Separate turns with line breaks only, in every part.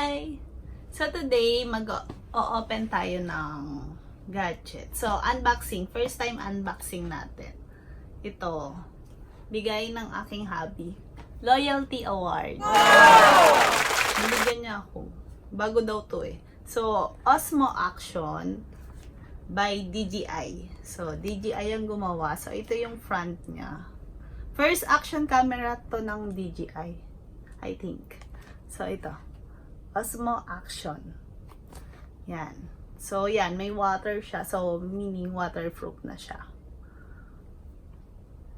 Hi! So today, mag-o-open tayo ng gadget. So, unboxing. First time unboxing natin. Ito, bigay ng aking hubby. Loyalty Award. Nabigyan niya ako. Bago daw to eh. So, Osmo Action by DJI. So, DJI ang gumawa. So, ito yung front niya. First action camera to ng DJI. I think. So, ito. Osmo Action. Yan. So, yan. May water siya. So, meaning waterproof na siya.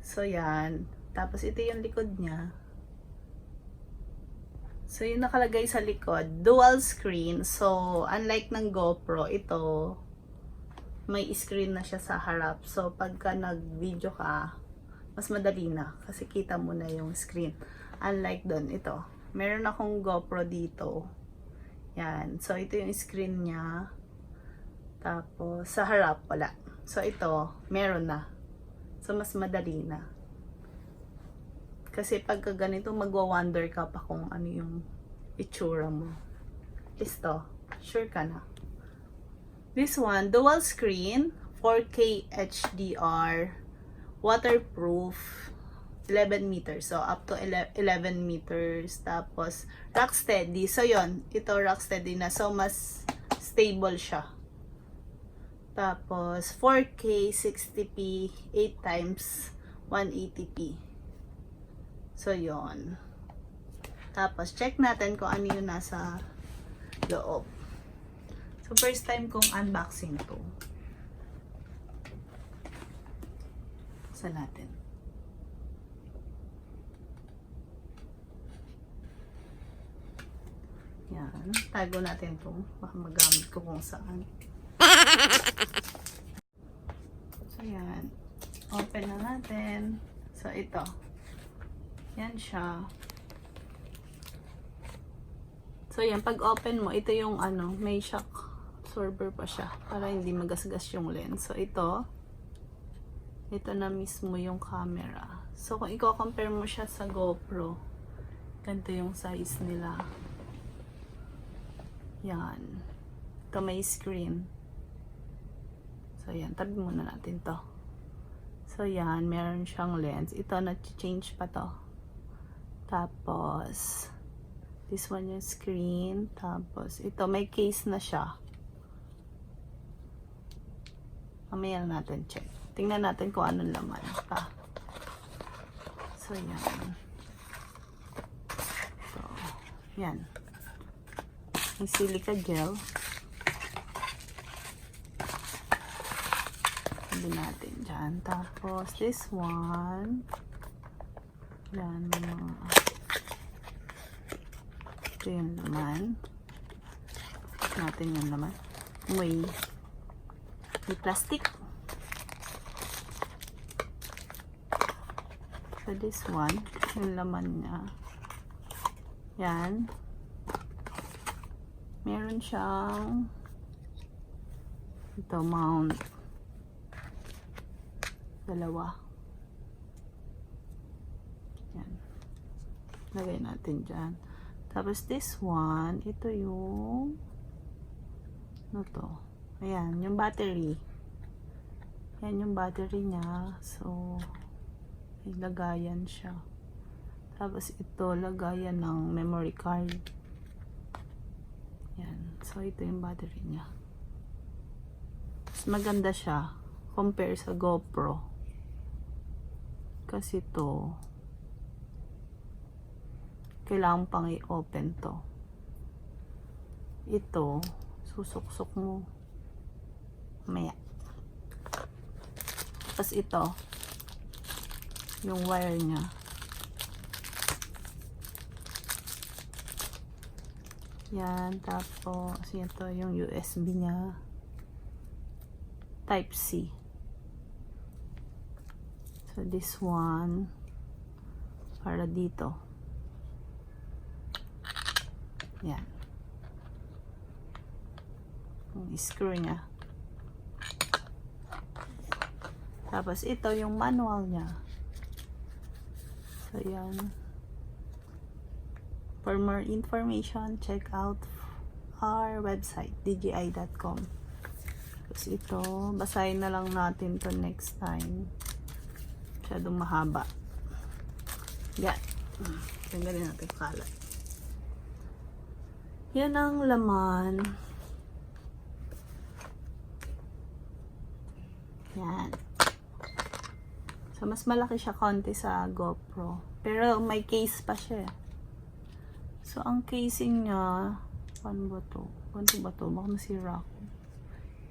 So, yan. Tapos, ito yung likod niya. So, yung nakalagay sa likod, dual screen. So, unlike ng GoPro, ito, may screen na siya sa harap. So, pagka nag-video ka, mas madali na. Kasi kita mo na yung screen. Unlike doon, ito. Meron akong GoPro dito. Yan. So, ito yung screen niya. Tapos, sa harap, wala. So, ito, meron na. So, mas madali na. Kasi pagka ganito, magwa-wonder ka pa kung ano yung itsura mo. Ito, sure ka na. This one, dual screen, 4K HDR, waterproof, 11 meters. So, up to 11 meters. Tapos, rock steady. So, yon ito rock steady na. So, mas stable siya. Tapos, 4K, 60p, 8 times 180p. So, yon. Tapos, check natin kung ano yung nasa loob. So, first time kong unboxing to. Sa natin. Yan. Tago natin to. Baka magamit ko kung saan. So, yan. Open na natin. So, ito. Yan siya. So, yan. Pag open mo, ito yung ano, may shock absorber pa siya. Para hindi magasgas yung lens. So, ito na mismo yung camera. So, kung i-compare mo siya sa GoPro, ganito yung size nila. Yan. Ito may screen. So, yan. Tabi muna natin to. So, yan. Meron siyang lens. Ito, na-change pa to. Tapos, this one yung screen. Tapos, ito, may case na siya. Mamaya natin check. Tingnan natin kung anong laman pa. So, yan. So, yan. May silica gel. Sabi natin dyan. Tapos, this one. Yan, may mga ito yung laman. Natin yung laman. May plastic. So, this one, yung laman niya. Yan. Meron siyang ito, mount. Dalawa. Yan. Lagay natin dyan. Tapos, this one, ito yung ano to? Ayan, yung battery. Yan yung battery niya. So, may lagayan siya. Tapos, ito, lagayan ng memory card. Yan. So, ito yung battery niya. Mas maganda siya compare sa GoPro. Kasi ito, kailangan pang i-open to. Ito, susuksok mo. Maya. Tapos ito, yung wire niya. Yan, tapos ito yung USB niya. Type C. So this one para dito. Yan. Yung screw niya. Tapos ito yung manual niya. So yan. For more information, check out our website, dji.com. Tapos ito, basahin na lang natin to next time. Masyadong mahaba. Yan. Tanggalin natin kalat. Yan ang laman. Yan. So, mas malaki siya konti sa GoPro. Pero may case pa siya. So, ang casing niya, paano ba to? Paano ba to? Baka masira ako.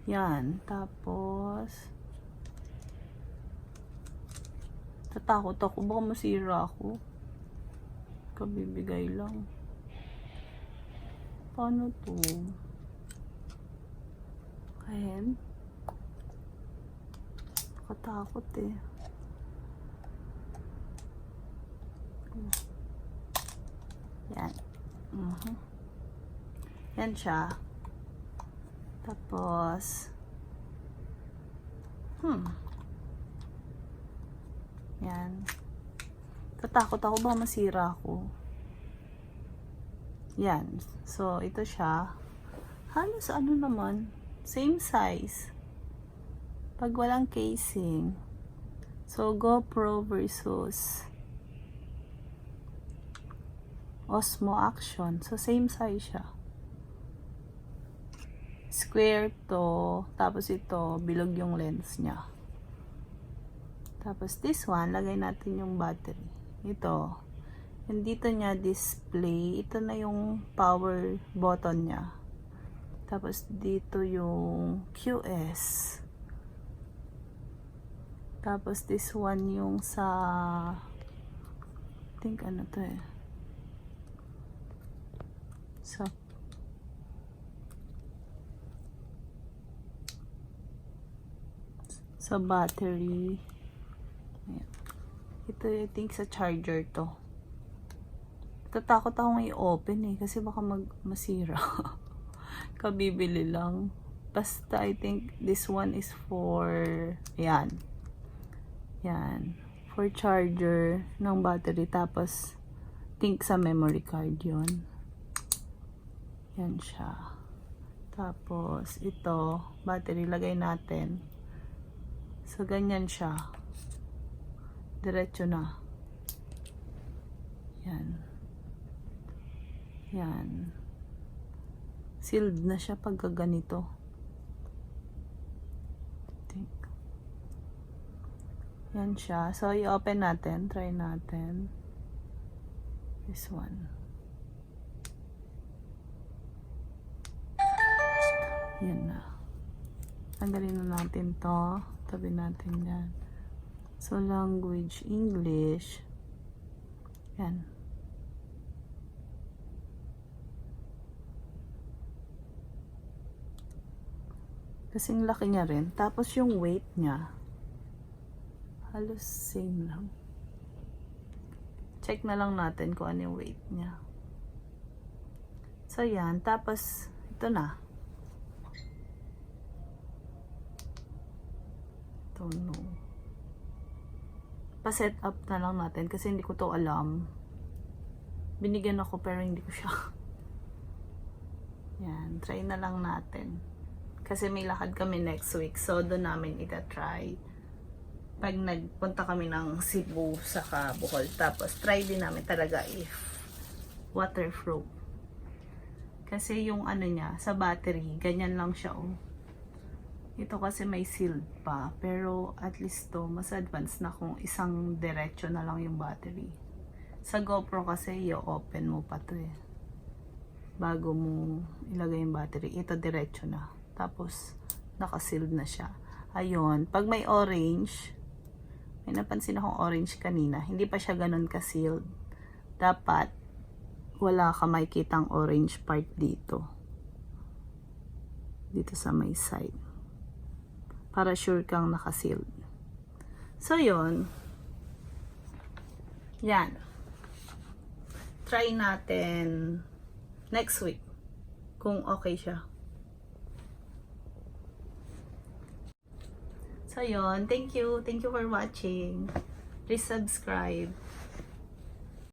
Yan. Tapos, tatakot ako. Baka masira ako. Kabibigay lang. Paano to? Ayan. Nakatakot eh. Yan. Yan siya. Tapos, yan. Tatakot ako baka masira ako. Yan. So, ito siya. Halos ano naman, same size. Pag walang casing. So, GoPro versus Osmo Action. So, same size siya. Square to. Tapos ito, bilog yung lens niya. Tapos this one, lagay natin yung battery. Ito. And dito niya display. Ito na yung power button niya. Tapos dito yung QS. Tapos this one yung sa I think ano to eh. Sa battery. Ayan. Ito I think sa charger to. Tatakot akong i-open eh kasi baka masira. Kabibili lang. Basta I think this one is for yan. Yan. For charger ng battery. Tapos think sa memory card yun. Yan siya. Tapos ito battery lagay natin. So ganyan siya. Diretso na. Yan. Yan. Sealed na siya pagka ganito. Think. Yan siya. So, i-open natin. Try natin. This one. Yan na. Tanggalin na natin to. Tabi natin yan. So, language, English. Yan. Kasing laki niya rin. Tapos yung weight niya, halos same lang. Check na lang natin kung ano yung weight niya. So, yan. Tapos, ito na. Don't know. Pa-set up na lang natin kasi hindi ko to alam. Binigyan ako pero hindi ko siya. Yan. Try na lang natin. Kasi may lakad kami next week. So, doon namin ita-try. Pag nagpunta kami ng Cebu saka Bohol. Tapos, try din namin talaga if waterproof. Kasi yung ano niya, sa battery, ganyan lang siya oh. Ito kasi may sealed pa. Pero, at least to, mas advanced na kung isang diretso na lang yung battery. Sa GoPro kasi, i-open mo pa to eh. Bago mo ilagay yung battery. Ito, diretso na. Tapos, naka-sealed na siya. Ayun. Pag may orange, may napansin akong orange kanina. Hindi pa siya ganun ka-sealed. Dapat, wala ka makikitang orange part dito. Dito sa may side. Para sure kang naka-sealed. So, yun. Yan. Try natin next week kung okay siya. So, yun. Thank you. Thank you for watching. Please subscribe.